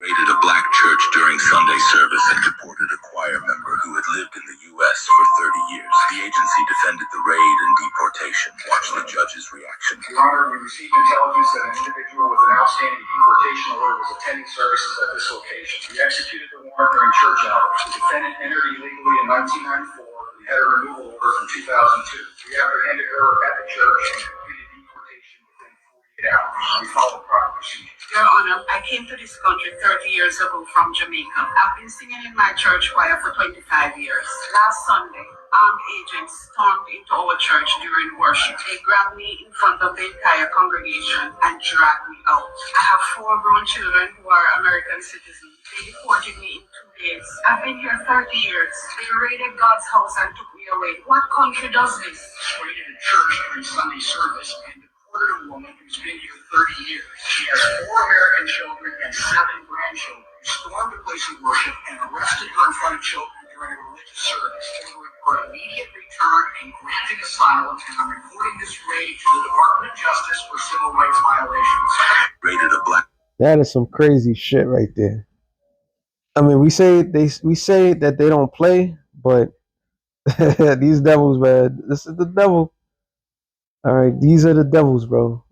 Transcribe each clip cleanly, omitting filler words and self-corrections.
Raided a black church during Sunday service and deported a choir member who had lived in the U.S. for 30 years. The agency defended the raid and deportation. Watch the judge's reaction. Your Honor, we received intelligence that an individual with an outstanding deportation order was attending services at this location. We executed the warrant during church hours. The defendant entered illegally in 1994. We had a removal order from 2002. We apprehended her at the church and completed deportation within 48 hours. We followed proper procedure. Your Honor, I came to this country 30 years ago from Jamaica. I've been singing in my church choir for 25 years. Last Sunday, armed agents stormed into our church during worship. They grabbed me in front of the entire congregation and dragged me out. I have 4 grown children who are American citizens. They deported me in 2 days. I've been here 30 years. They raided God's house and took me away. What country does this? Raided a church during Sunday service and deported a woman who's been here 30 years. She has 4 American children and 7 grandchildren. Stormed a place of worship and arrested her in front of children during a religious service, ordering her immediate return and granting asylum. And I'm reporting this raid to the Department of Justice for civil rights violations. Raided a black. That is some crazy shit right there. I mean, we say that they don't play, but these devils, man, this is the devil. All right, these are the devils, bro.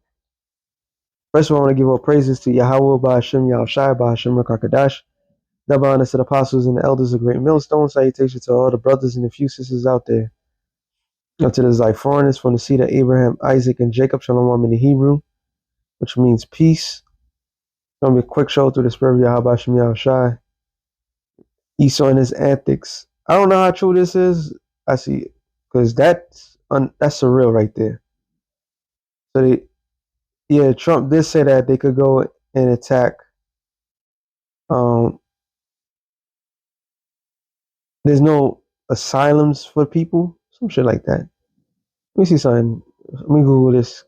First of all, I want to give all praises to Yahweh, Ba'ashem, Yahushai, Ba'ashem, Rakakadash. Double honors to the apostles and the elders of Great Millstone. Salutation to all the brothers and the few sisters out there. To the Zyphornis from the seed of Abraham, Isaac, and Jacob. Shalom in the Hebrew, which means peace. It's going to be a quick show through the spirit of Yahweh, Ba'ashem, Yahushai. Esau and his antics. I don't know how true this is. I see, because that's surreal right there. So Trump did say that they could go and attack. There's no asylums for people, some shit like that. Let me see something. Let me Google this.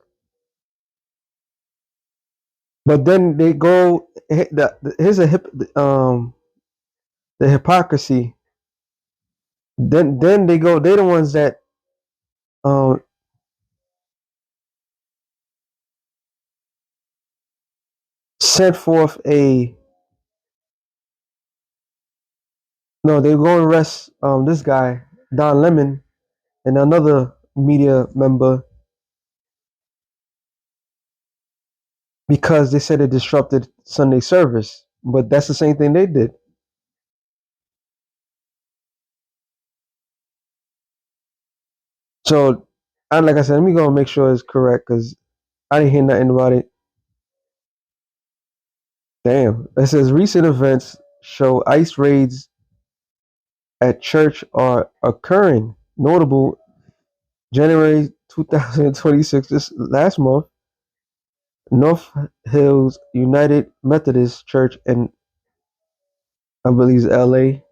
But then they go. Here's the hypocrisy. Then they go. They're the ones that sent forth they go and arrest this guy Don Lemon and another media member because they said it disrupted Sunday service. But that's the same thing they did. So, like I said, let me go and make sure it's correct because I didn't hear nothing about it. Damn. It says recent events show ICE raids at church are occurring. Notable January 2026, this last month, North Hills United Methodist Church in, I believe, LA,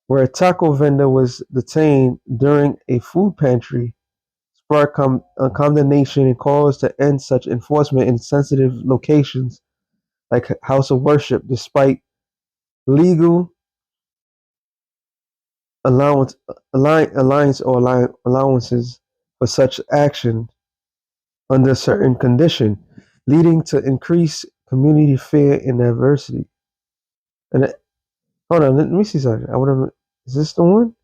where a taco vendor was detained during a food pantry, sparked condemnation and calls to end such enforcement in sensitive locations like house of worship, despite legal allowances for such action under certain condition, leading to increased community fear and adversity. And hold on, let me see something. Is this the one?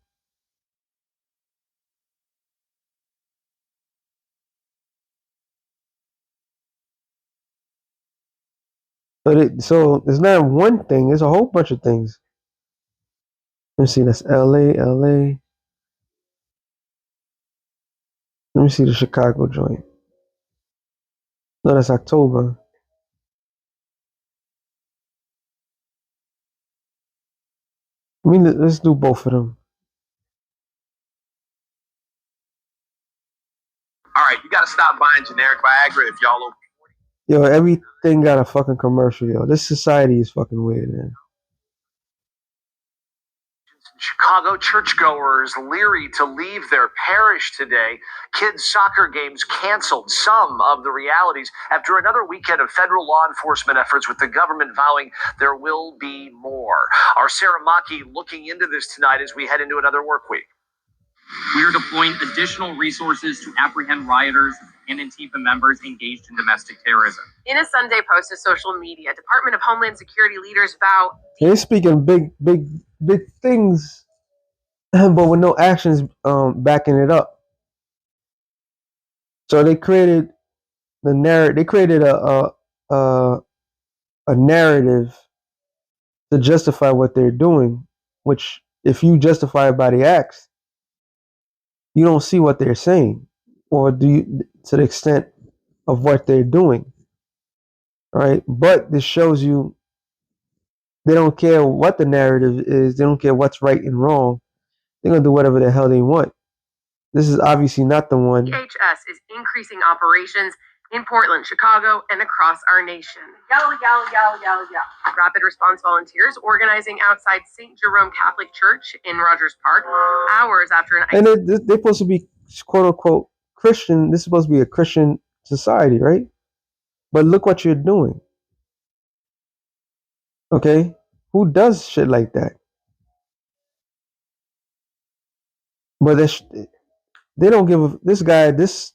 So it's not one thing, it's a whole bunch of things. Let me see, that's LA. Let me see the Chicago joint. No, that's October. I mean, let's do both of them. All right, you gotta stop buying generic Viagra if y'all over 40. Yo, everything got a fucking commercial, yo. This society is fucking weird, man. Chicago churchgoers leery to leave their parish today. Kids' soccer games canceled. Some of the realities after another weekend of federal law enforcement efforts with the government vowing there will be more. Our Sarah Maki looking into this tonight as we head into another work week. We are deploying additional resources to apprehend rioters and Antifa members engaged in domestic terrorism. In a Sunday post to social media, Department of Homeland Security leaders vow they're speaking big things, but with no actions backing it up. So they created the narrative. They created a narrative to justify what they're doing. Which, if you justify it by the acts, you don't see what they're saying, or do you, to the extent of what they're doing, right? But this shows you they don't care what the narrative is. They don't care what's right and wrong. They're gonna do whatever the hell they want. This is obviously not the one. DHS is increasing operations in Portland, Chicago, and across our nation. Yell, yell, yell, yell, yell. Rapid response volunteers organizing outside St. Jerome Catholic Church in Rogers Park hours after an... And they're supposed to be quote unquote Christian. This is supposed to be a Christian society, right? But look what you're doing. Okay? Who does shit like that? But they don't give a, this guy, this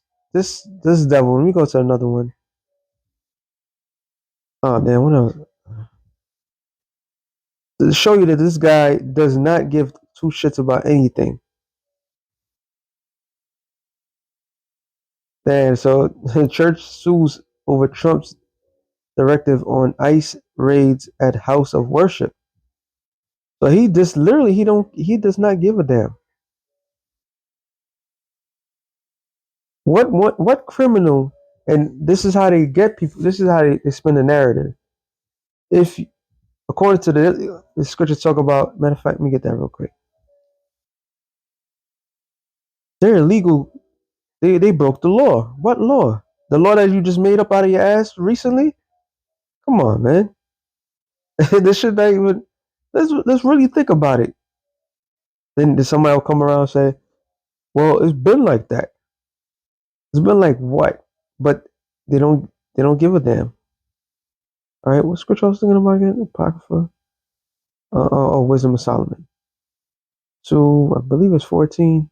devil. Let me go to another one. Oh damn, what else? To show you that this guy does not give two shits about anything. Damn, so the church sues over Trump's directive on ICE raids at house of worship. So he just literally he does not give a damn. What criminal, and this is how they get people, this is how they spin the narrative. If according to the scriptures talk about, matter of fact, let me get that real quick. They're illegal. They broke the law. What law? The law that you just made up out of your ass recently? Come on, man. This should not even. Let's really think about it. Then somebody will come around and say, "Well, it's been like that. It's been like what?" But they don't give a damn. All right, what scripture I was thinking about again? Apocrypha. Wisdom of Solomon. So I believe it's 14.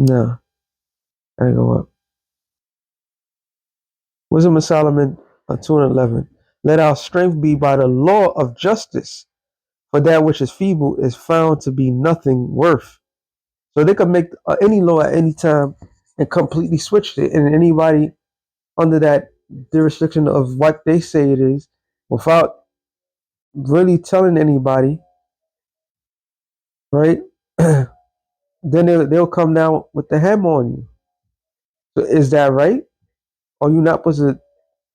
No, I gotta go up. Wisdom of Solomon 2 and 11. Let our strength be by the law of justice, for that which is feeble is found to be nothing worth. So they could make any law at any time and completely switch it, and anybody under that jurisdiction of what they say it is, without really telling anybody, right? Then they'll come down with the hammer on you. So is that right? Are you not supposed to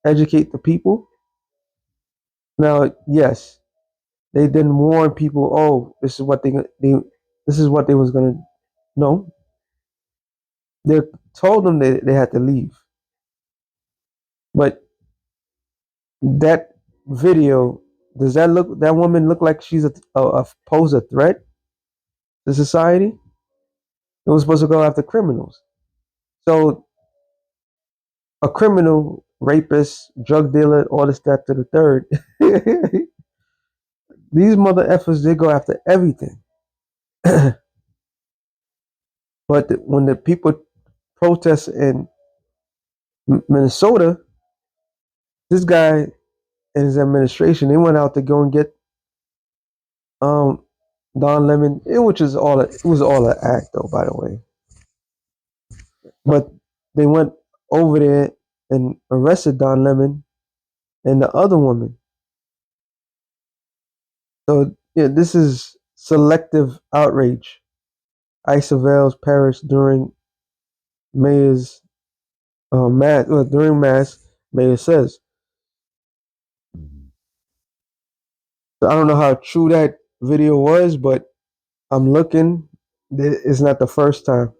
educate the people? Now, yes, they didn't warn people. Oh, this is what this is what they was gonna. No, they told them they had to leave. But that video, does that woman look like she's pose a threat to society? It was supposed to go after criminals. So a criminal, rapist, drug dealer, all this, that to the third. These mother effers, they go after everything. But when the people protest in Minnesota, this guy and his administration, they went out to go and get Don Lemon, which is it was all an act though, by the way. But they went over there and arrested Don Lemon and the other woman. So yeah, this is selective outrage. ICE surveils Paris during mayor's mass. During mass, mayor says. So I don't know how true that video was, but I'm looking. It's not the first time.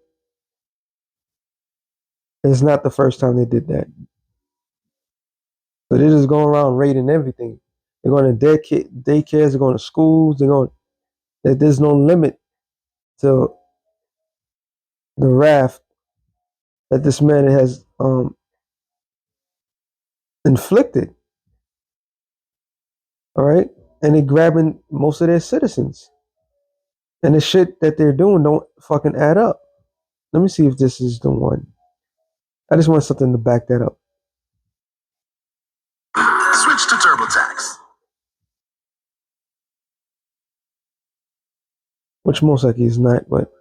It's not the first time they did that. So they're just going around raiding everything. They're going to daycares. They're going to schools. There's no limit to the wrath that this man has inflicted. All right, and they're grabbing most of their citizens, and the shit that they're doing don't fucking add up. Let me see if this is the one. I just want something to back that up. Switch to TurboTax. Which most likely is not, but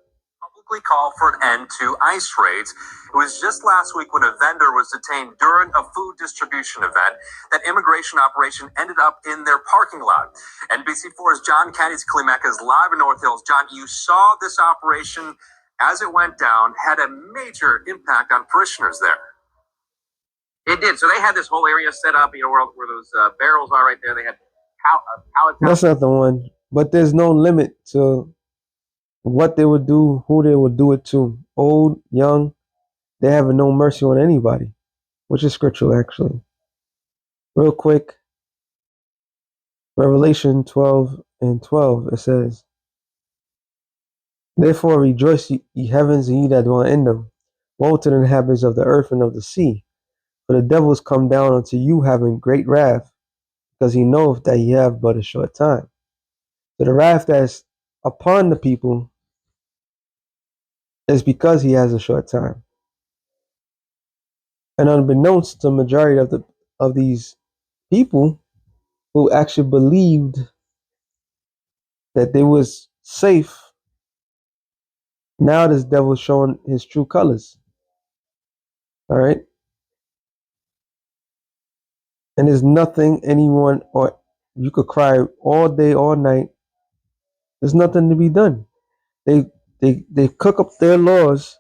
Publicly call for an end to ICE raids. It was just last week when a vendor was detained during a food distribution event that immigration operation ended up in their parking lot. NBC4's John Kennedy's Klimek is live in North Hills. John, you saw this operation as it went down, had a major impact on parishioners there. It did. So they had this whole area set up, where those barrels are right there. They had pallets. that's not the one. But there's no limit to what they would do, who they would do it to. Old, young, they have no mercy on anybody, which is scriptural actually. Real quick, Revelation 12:12, it says, "Therefore rejoice, ye heavens, and ye that dwell in them. Woe to the inhabitants of the earth and of the sea. For the devil is come down unto you having great wrath, because he knoweth that ye have but a short time." So the wrath that's upon the people is because he has a short time. And unbeknownst to the majority of these people who actually believed that they was safe, now this devil is showing his true colors. All right. And there's nothing anyone, or you could cry all day, all night. There's nothing to be done. They cook up their laws,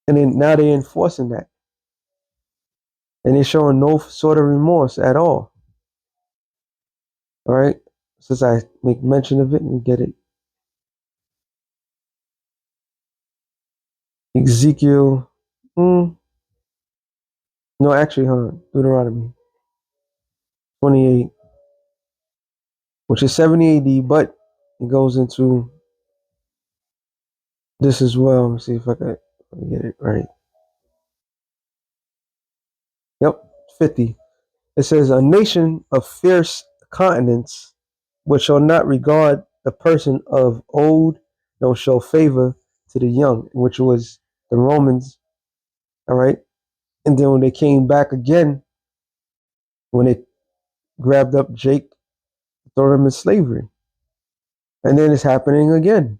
and then now they're enforcing that, and they're showing no sort of remorse at all. All right. Since I make mention of it, and get it. Ezekiel. No, actually, hold on. Deuteronomy 28, which is 70 AD, but it goes into this as well. Let me see if I can get it right. Yep, 50. It says, "A nation of fierce countenance, which shall not regard the person of old, nor show favor to the young," which was the Romans. All right. And then when they came back again, when they grabbed up Jake, throw him in slavery. And then it's happening again.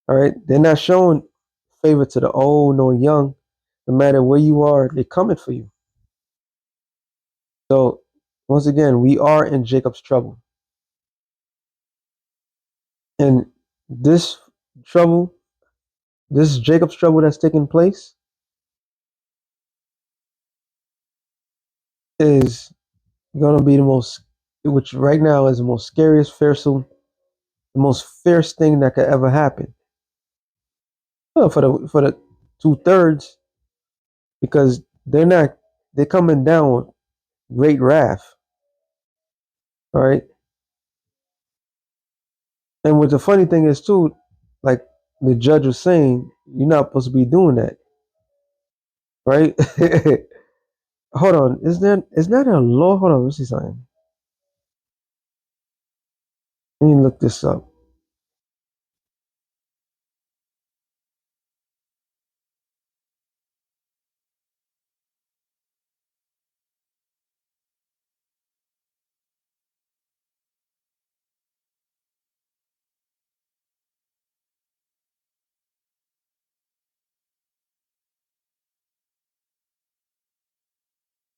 All right. They're not showing favor to the old nor young. No matter where you are, they're coming for you. So once again, we are in Jacob's trouble. And this trouble, this Jacob's trouble that's taking place is going to be the most, which right now is the most scariest, fearsome, the most fierce thing that could ever happen. Well, for the 2/3, because they're coming down with great wrath. All right. And what the funny thing is too, like the judge was saying, you're not supposed to be doing that, right? Hold on, is that a law? Hold on, let's see something. Let me look this up.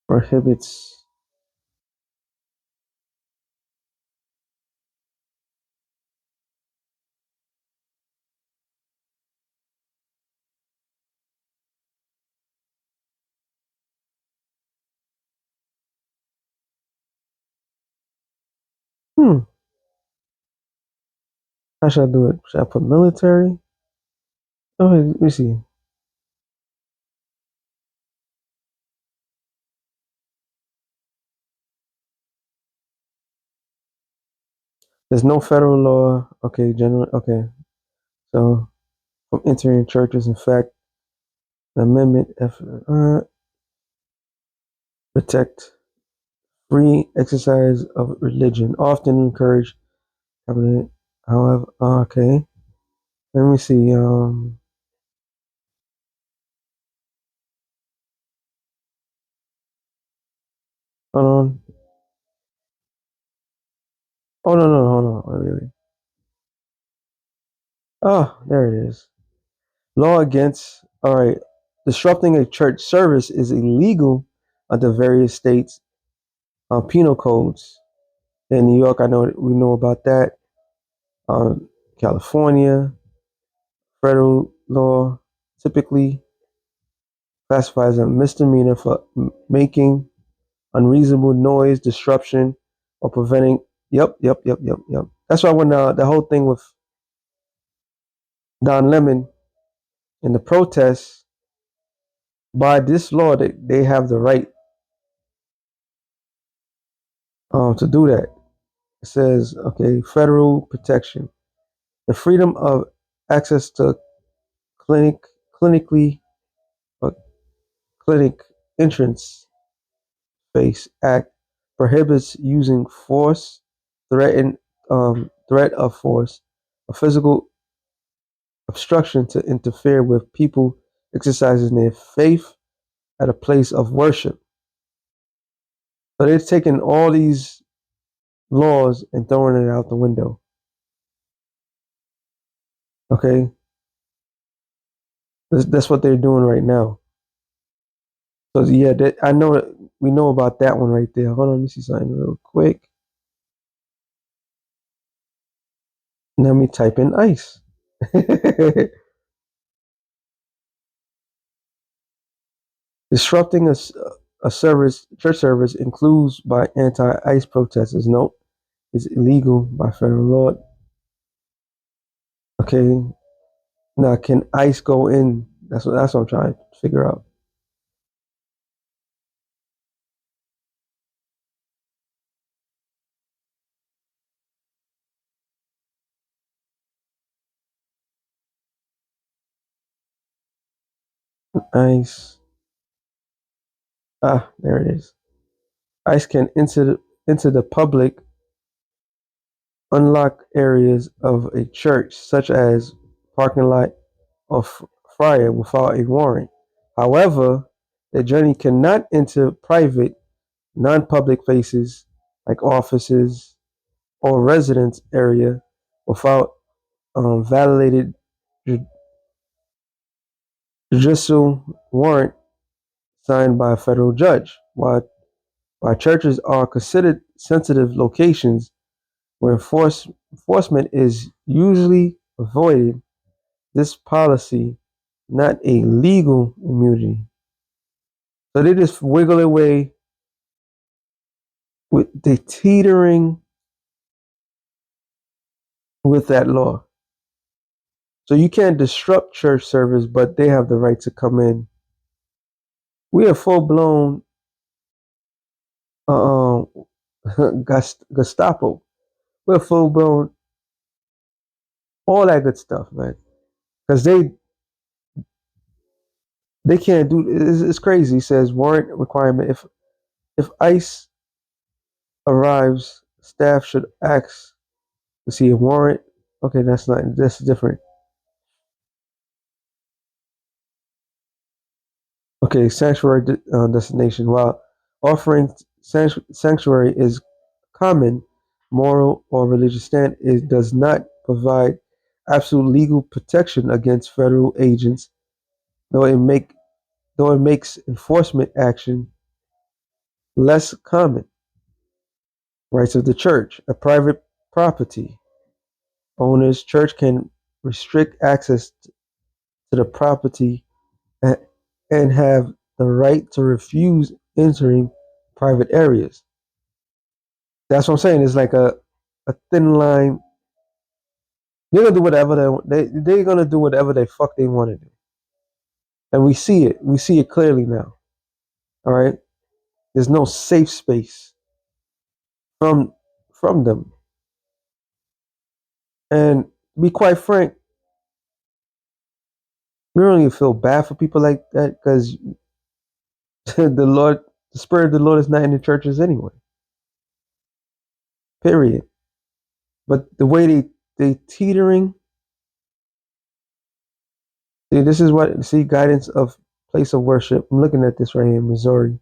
Prohibits. How should I do it? Should I put military? Oh, let me see. There's no federal law. Okay, general. Okay, so from entering churches, in fact, the amendment protect free exercise of religion, often encourage covenant. However, okay. Let me see. Hold on. Oh no, no, hold on. Wait, wait, wait. Oh, there it is. Law against, all right. Disrupting a church service is illegal under various states' penal codes. In New York, I know we know about that. California, federal law typically classifies a misdemeanor for making unreasonable noise, disruption, or preventing. Yep, yep, yep, yep, yep. That's why when the whole thing with Don Lemon and the protests, by this law, they have the right to do that. It says, okay, federal protection, the freedom of access to clinic, clinically, uh, clinic entrance space act prohibits using force, threaten, threat of force, or physical obstruction to interfere with people exercising their faith at a place of worship. So they're taking all these laws and throwing it out the window. Okay, that's what they're doing right now. So yeah, I know that we know about that one right there. Hold on, let me see something real quick. Let me type in ICE. Disrupting a service, church service, includes by anti-ICE protesters. Nope, is illegal by federal law. Okay, now can ICE go in? That's what I'm trying to figure out. ICE. Ah, there it is. ICE can into the public unlocked areas of a church, such as parking lot or friar, without a warrant. However, the journey cannot enter private, non-public spaces like offices or residence area without validated judicial warrant signed by a federal judge. While churches are considered sensitive locations where enforcement is usually avoided, this policy not a legal immunity. So they just wiggle away with the teetering with that law. So you can't disrupt church service, but they have the right to come in. We are full blown uh, Gestapo. We're full blown all that good stuff, man. Because they can't do it's crazy. It says warrant requirement. If ICE arrives, staff should ask to see a warrant. Okay, that's different. Okay, sanctuary destination. While offering sanctuary is common moral or religious stand, it does not provide absolute legal protection against federal agents, though it makes enforcement action less common. Rights of the church. A private property owner's church can restrict access to the property and have the right to refuse entering private areas. That's what I'm saying. It's like a thin line. They're gonna do whatever they're gonna do whatever they fuck they want to do, and we see it. We see it clearly now. All right. There's no safe space from from them. And to be quite frank, we don't even feel bad for people like that because the Lord, the Spirit of the Lord is not in the churches anyway. Period. But the way they teetering, see, this is what see guidance of place of worship. I'm looking at this right here in Missouri.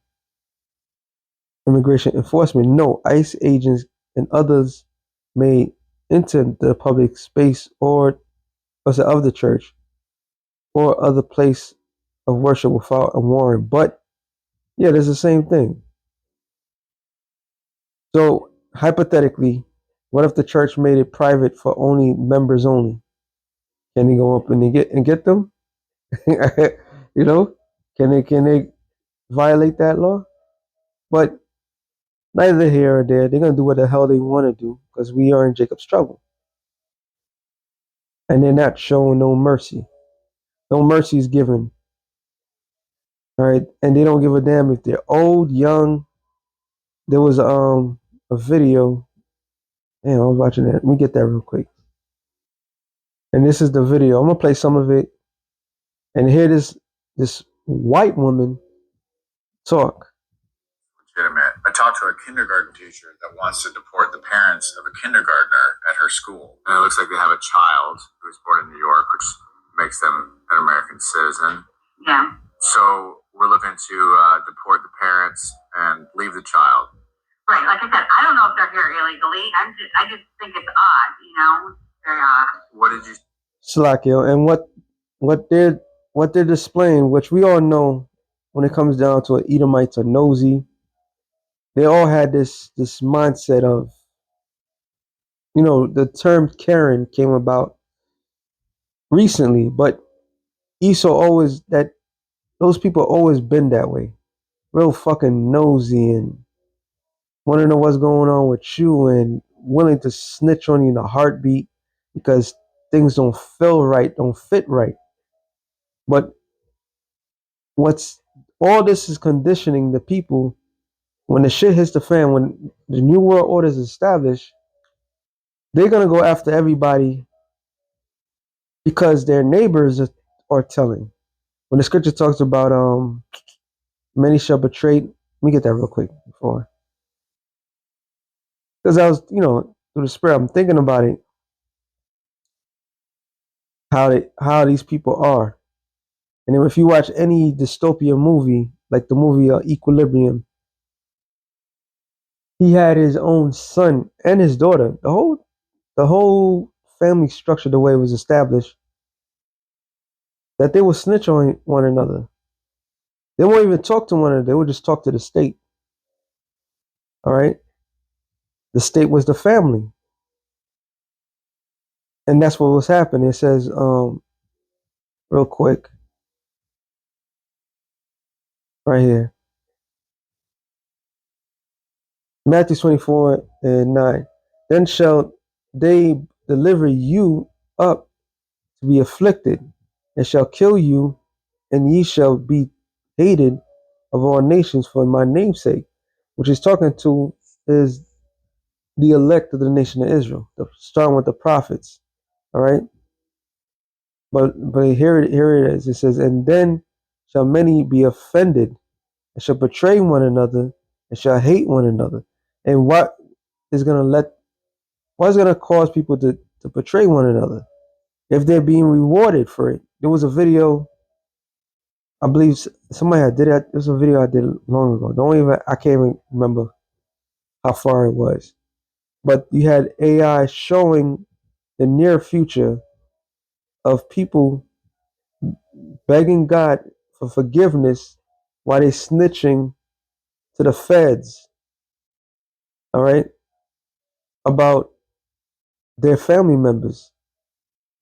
immigration enforcement. No, ICE agents and others may enter the public space or of the church or other place of worship without a warrant. But yeah, there's the same thing. So hypothetically, what if the church made it private for only members only? Can they go up and get them? You know, can they violate that law? But neither here or there. They're gonna do what the hell they want to do because we are in Jacob's trouble, and they're not showing no mercy. No mercy is given. All right, and they don't give a damn if they're old, young. There was a video. Damn, I was watching that. Let me get that real quick. And this is the video. I'm gonna play some of it, and hear this white woman talk. Legitimate. I talked to a kindergarten teacher that wants to deport the parents of a kindergartner at her school. And it looks like they have a child who was born in New York, which makes them an American citizen. Yeah. So we're looking to deport the parents and leave the child. Right. Like I said, I don't know if they're here illegally. I just think it's odd, you know? Very odd. What did you Slakio, and what they're displaying, which we all know when it comes down to it, Edomites are nosy. They all had this mindset of, you know, the term Karen came about recently, but Esau always that those people always been that way, real fucking nosy and want to know what's going on with you and willing to snitch on you in a heartbeat because things don't feel right, don't fit right. But what's all this is conditioning the people when the shit hits the fan, when the new world order is established, they're gonna go after everybody because their neighbors are telling. When the scripture talks about many shall betray, let me get that real quick before, because I was, you know, through the spirit, I'm thinking about it, how these people are. And then if you watch any dystopian movie, like the movie Equilibrium, he had his own son and his daughter. The whole family structure, the way it was established, that they would snitch on one another. They won't even talk to one another. They would just talk to the state. All right. The state was the family. And that's what was happening. It says, real quick, right here. Matthew 24 and 9. Then shall they deliver you up to be afflicted, and shall kill you, and ye shall be hated of all nations for my name's sake. Which he's talking to is the elect of the nation of Israel, starting with the prophets. All right. But here it is. It says, and then shall many be offended, and shall betray one another, and shall hate one another. And what is gonna cause people to betray one another if they're being rewarded for it? There was a video, I believe somebody had did that. There's a video I did long ago. I can't even remember how far it was. But you had AI showing the near future of people begging God for forgiveness while they snitching to the feds, all right, about their family members.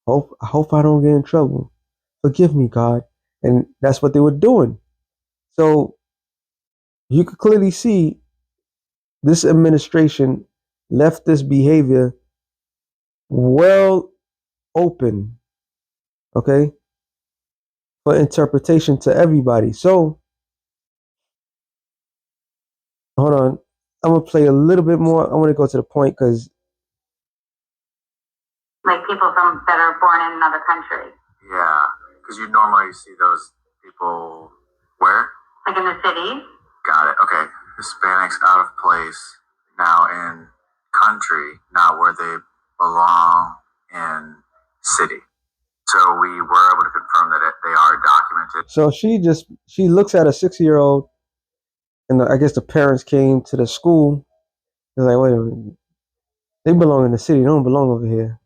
I hope I don't get in trouble. Forgive me, God. And that's what they were doing. So you could clearly see this administration left this behavior well open, okay, for interpretation to everybody. So hold on. I'm gonna play a little bit more. I want to go to the point because Like people that are born in another country. Yeah, because you normally see those people where? Like in the city. Got it. Okay. Hispanics out of place now in country, not where they belong in city. So we were able to confirm that they are documented. so she looks at a 6-year-old and I guess the parents came to the school. They're like, wait a minute, they belong in the city. They don't belong over here.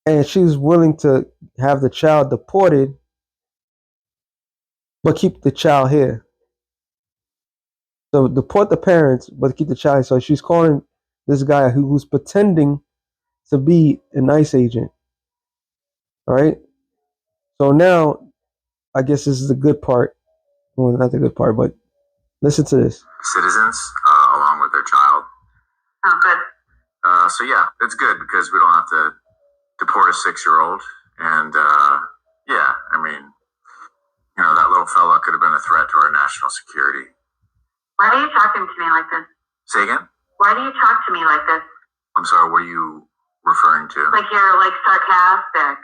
And she was willing to have the child deported, but keep the child here. So deport the parents, but keep the child. So she's calling this guy who's pretending to be an ICE agent. All right. So now, I guess this is the good part. Well, not the good part, but listen to this. Citizens, along with their child. Oh, good. So yeah, it's good because we don't have to deport a 6-year-old. And yeah, I mean, that little fella could have been a threat to our national security. Why are you talking to me like this? Say again? Why do you talk to me like this? I'm sorry, what are you referring to? Like you're like sarcastic.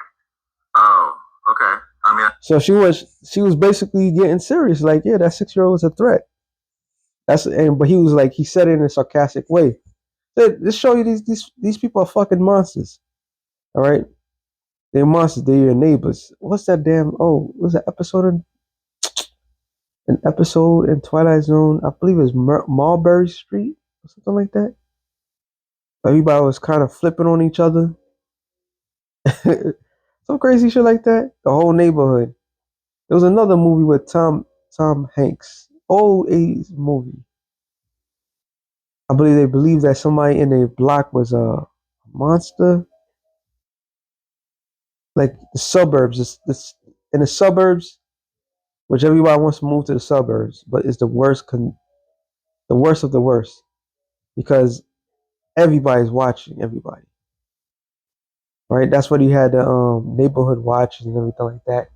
Oh, okay. I mean, So she was basically getting serious. Like, yeah, that 6-year-old is a threat. But he was like, he said it in a sarcastic way. This show you these people are fucking monsters. All right, they're monsters. They're your neighbors. What's that damn? Oh, was that an episode in Twilight Zone? I believe it was Mulberry Street or something like that. Everybody was kind of flipping on each other. Some crazy shit like that. The whole neighborhood. There was another movie with Tom Hanks. Old 80s movie. I believe they believed that somebody in a block was a monster. Like the suburbs, in the suburbs, which everybody wants to move to the suburbs, but it's the worst, the worst of the worst, because everybody's watching everybody, right? That's what you had the neighborhood watches and everything like that.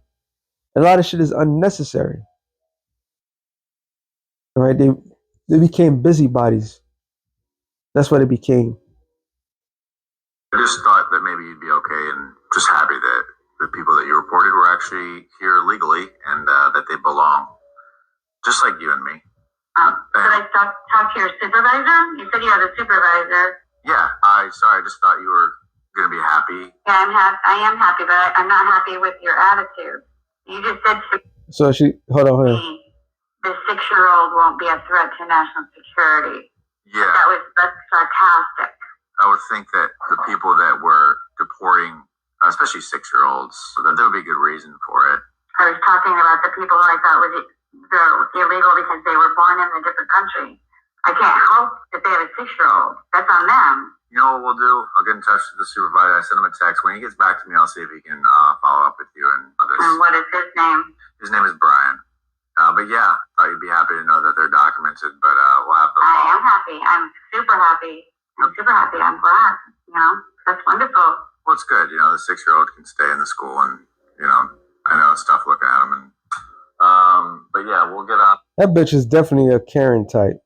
A lot of shit is unnecessary, right? They became busybodies. That's what it became. I just thought that maybe you'd be okay and just happy that the people that you reported were actually here legally and that they belong, just like you and me. Did I talk to your supervisor? You said you had a supervisor. Yeah, I just thought you were going to be happy. Yeah, I am happy, but I'm not happy with your attitude. You just said to So hold on. me, the 6-year-old won't be a threat to national security. Yeah. That's sarcastic. I would think that the people that were deporting, especially 6-year-olds, that there would be a good reason for it. I was talking about the people who I thought was illegal because they were born in a different country. I can't help that they have a 6-year-old. That's on them. You know what we'll do? I'll get in touch with the supervisor. I send him a text. When he gets back to me, I'll see if he can follow up with you and others. And what is his name? His name is Brian. But yeah, thought you'd be happy to know that they're documented. But we'll have to. I am happy. I'm super happy. I'm glad. That's wonderful. Well, it's good. The 6-year-old can stay in the school, and I know stuff looking at him. And but yeah, we'll get on. That bitch is definitely a Karen type.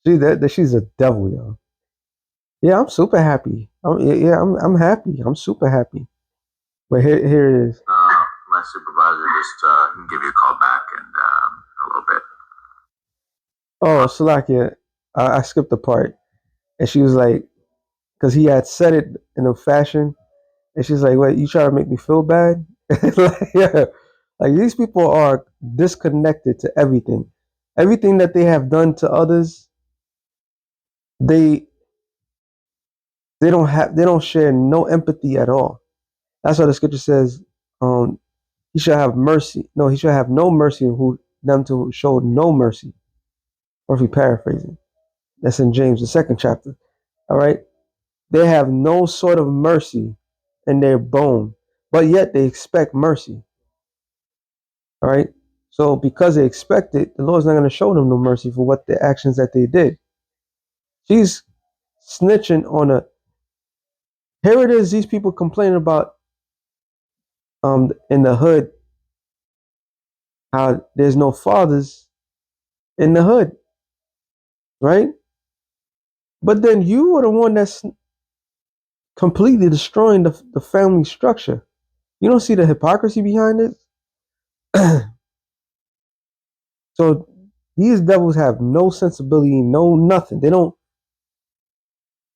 She's a devil, yo. Yeah, I'm super happy. I'm happy. I'm super happy. But here it is. My supervisor just can give you a call back in a little bit. Oh, Salakia, I skipped the part. And she was like, because he had said it in a fashion, and she's like, wait, you try to make me feel bad? Like these people are disconnected to everything. Everything that they have done to others, they don't share no empathy at all. That's why the scripture says, he shall have mercy. No, he shall have no mercy who them to show no mercy. Or if we paraphrasing. That's in James, the 2nd chapter. All right. They have no sort of mercy in their bone, but yet they expect mercy. All right. So because they expect it, the Lord's not going to show them no mercy for what the actions that they did. She's snitching on a. Here it is. These people complaining about in the hood how there's no fathers in the hood, right? But then you are the one that's completely destroying the family structure. You don't see the hypocrisy behind it. So these devils have no sensibility, no nothing. They don't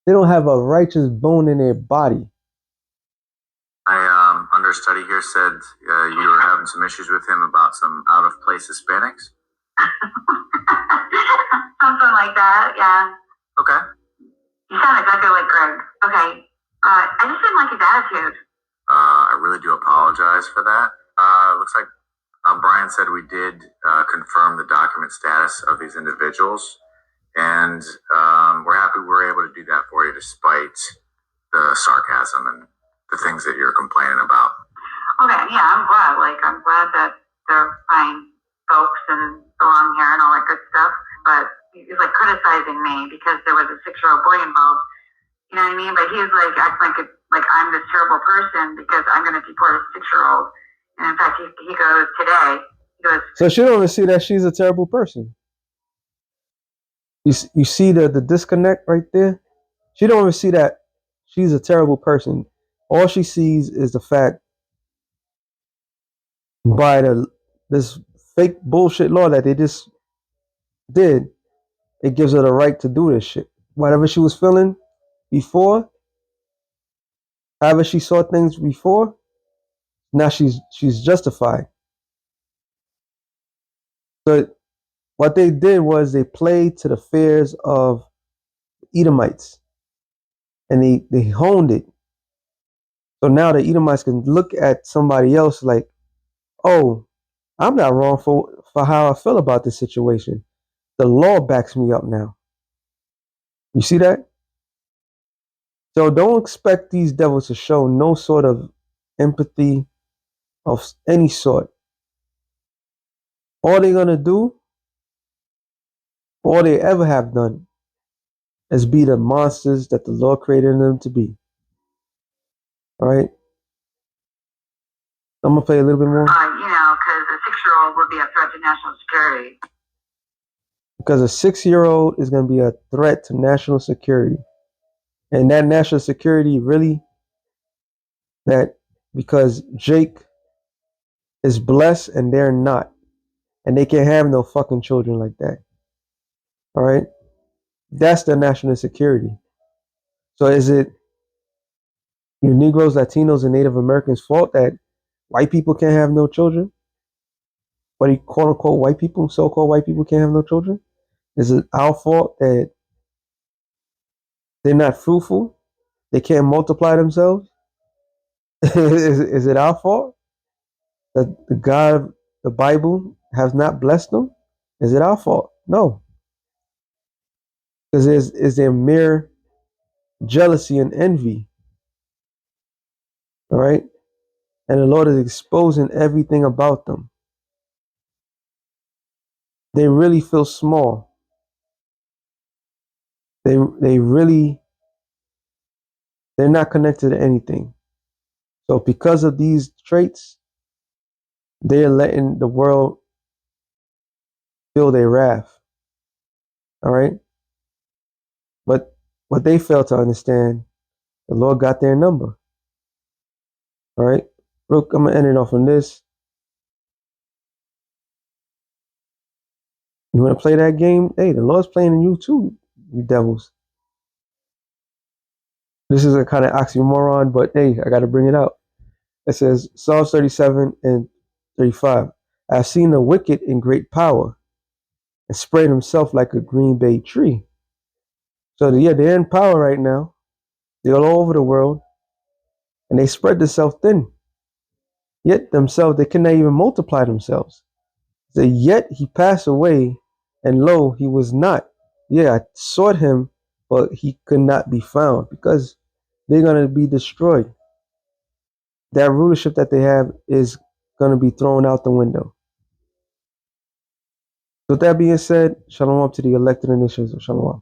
have a righteous bone in their body. I understudy here said you were having some issues with him about some out of place Hispanics. Something like that, yeah. Okay. You sound exactly like Greg. Okay. I just didn't like his attitude. I really do apologize for that. Looks like Brian said we did confirm the document status of these individuals, and we're happy we were able to do that for you despite the sarcasm and the things that you're complaining about. Okay, yeah, I'm glad. I'm glad that they're fine folks and belong here and all that good stuff. But he's criticizing me because there was a 6-year-old boy involved. You know what I mean? But he's acting like I'm this terrible person because I'm going to deport a 6-year-old. And in fact, he goes today. He goes. So she don't even see that she's a terrible person. You see the disconnect right there? She don't even see that she's a terrible person. All she sees is the fact by this fake bullshit law that they just did, it gives her the right to do this shit. Whatever she was feeling before, however she saw things before, now she's justified. So what they did was they played to the fears of Edomites, and they honed it. So now the Edomites can look at somebody else like, oh, I'm not wrong for how I feel about this situation. The law backs me up now. You see that? So don't expect these devils to show no sort of empathy of any sort. All they're going to do, all they ever have done, is be the monsters that the Lord created them to be. All right? I'm going to play a little bit more. Because a 6-year-old would be a threat to national security. Because a 6-year-old is going to be a threat to national security. And that national security really, that because Jake is blessed and they're not. And they can't have no fucking children like that. All right? That's the national security. So is it your Negroes, Latinos, and Native Americans' fault that white people can't have no children? What do you quote unquote white people, so-called white people can't have no children? Is it our fault that they're not fruitful? They can't multiply themselves? is it our fault that the God of the Bible has not blessed them? Is it our fault? No. Because is there mere jealousy and envy. All right? And the Lord is exposing everything about them. They really feel small. They're not connected to anything. So because of these traits, they're letting the world feel their wrath. All right? But what they fail to understand, the Lord got their number. All right? Look, I'm going to end it off on this. You want to play that game? Hey, the Lord's playing in you too, you devils. This is a kind of oxymoron, but hey, I got to bring it out. It says, Psalms 37 and 35. I've seen the wicked in great power and spread himself like a green bay tree. So yeah, they're in power right now. They're all over the world. And they spread themselves thin. Yet themselves, they cannot even multiply themselves. So yet he passed away, and lo, he was not. Yeah, I sought him, but he could not be found because they're going to be destroyed. That rulership that they have is going to be thrown out the window. So with that being said, shalom to the elected nations of shalom.